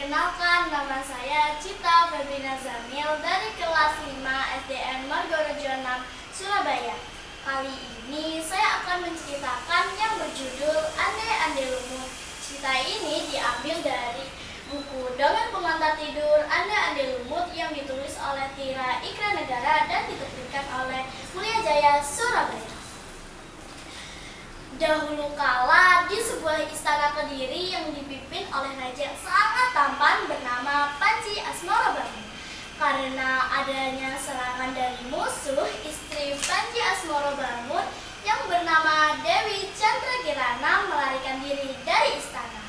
Perkenalkan, nama saya Cita Febrina Zamil dari kelas 5 SDN Margorejo 6, Surabaya. Kali ini saya akan menceritakan yang berjudul Ande-Ande Lumut. Cerita ini diambil dari buku Dongeng Pengantar Tidur Ande-Ande Lumut yang ditulis oleh Tira Ikra Negara dan diterbitkan oleh Mulia Jaya, Surabaya. Dahulu kala di sebuah istana Kediri yang dipimpin oleh raja yang sangat tampan bernama Panji Asmorobangun. Karena adanya serangan dari musuh, istri Panji Asmorobangun yang bernama Dewi Chandragirana melarikan diri dari istana.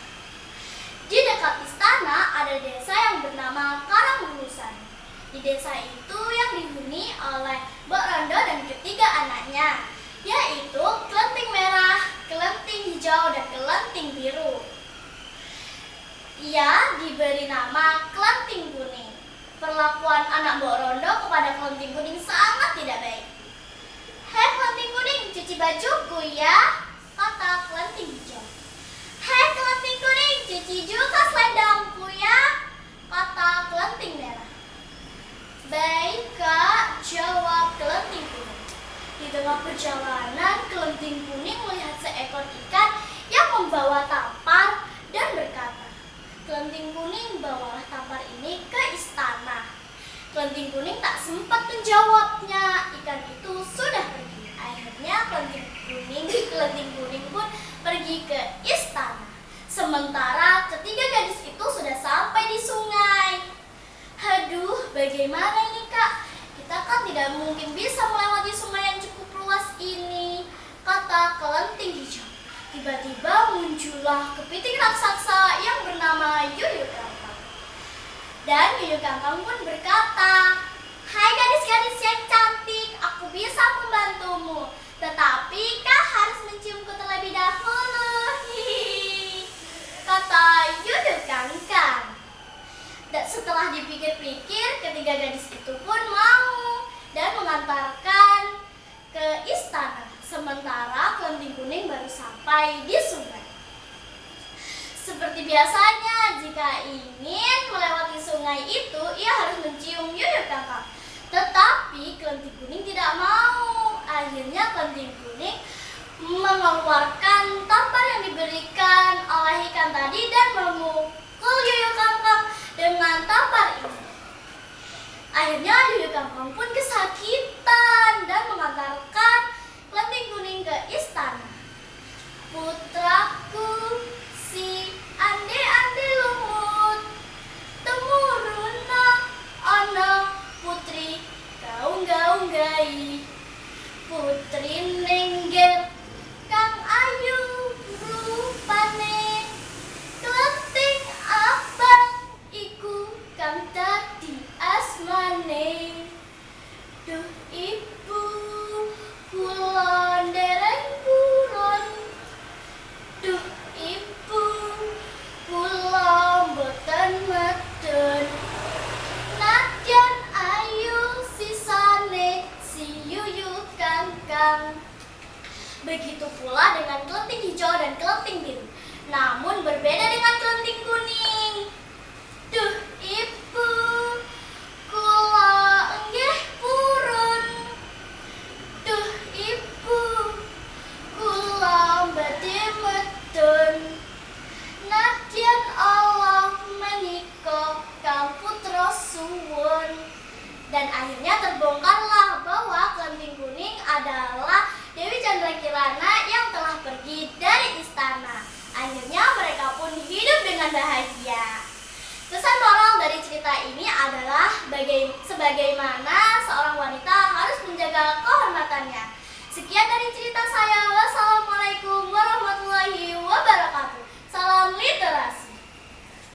Di dekat istana ada desa yang bernama Karangbulusan. Di desa itu yang dihuni oleh Mbok Rondo dan ketiga anaknya, yaitu Kelenting Merah, Kelenting Hijau, dan Kelenting Biru. Ia diberi nama Kelenting Kuning. Perlakuan anak Mbok Rondo kepada Kelenting Kuning sangat tidak baik. "Hei Kelenting Kuning, cuci bajuku ya," kata Kelenting Hijau. "Hei Kelenting Kuning, cuci juga selendangku ya," kata Kelenting Merah. "Baik Kak," jawab Kelenting Kuning. Di tengah perjalanan, Kelenting Kuning melihat seekor ikan yang membawa tampar dan berkata, "Kelenting Kuning, bawalah tampar ini ke istana." Kelenting Kuning tak sempat menjawabnya, ikan itu sudah pergi. Akhirnya Kelenting Kuning pun pergi ke istana. Sementara ketiga gadis itu sudah sampai di sungai. "Aduh, bagaimana ini Kak? Kita kan tidak mungkin bisa melewati sungai yang cukup luas ini," kata Kelenting Hijau. Tiba-tiba muncullah kepiting raksasa yang bernama Yuyu Kangkang. Dan Yuyu Kangkang pun berkata, "Hai gadis-gadis yang cantik, aku bisa membantumu. Tetapi kau harus menciumku terlebih dahulu," kata Yuyu Kangkang. Dan setelah dipikir-pikir, ketiga gadis itu pun mau dan mengantarkan ke istana. Sementara Kelenting Kuning baru sampai di sungai. Seperti biasanya, jika ingin melewati sungai itu, ia harus mencium Yuyu Kangkang. Tetapi Kelenting Kuning tidak mau. Akhirnya Kelenting Kuning mengeluarkan tampar yang diberikan oleh ikan tadi dan memukul Yuyu Kangkang dengan tampar ini. Akhirnya Yuyu Kangkang pun kesakitan dan mengantarkan Kelenting Kuning ke istana. "Putraku, si ande-ande lumut, temuruna ana putri gaung-gaung-gai. Putri nengger kang ayu rupane, Kelenting abang iku kang dadi asmane. Duh ibu, kula ndereng purun. Duh ibu, kula mboten medun. Nadyan ayu sisane si Yuyu Kangkang." Begitu pula dengan Kelenting Hijau dan Kelenting Biru. Namun berbeda dengan Kelenting Kuning. "Duh ibu, kula enggih purun. Duh ibu, kula badhe medun. Nadyan Allah menika kang putra suwun." Dan akhirnya terbongkarlah bahwa Kelenting Kuning adalah Dewi Chandragirana yang telah pergi dari istana. Akhirnya mereka pun hidup dengan bahagia. Pesan moral dari cerita ini adalah sebagaimana seorang wanita harus menjaga kehormatannya. Sekian dari cerita saya. Wassalamualaikum warahmatullahi wabarakatuh. Salam literasi.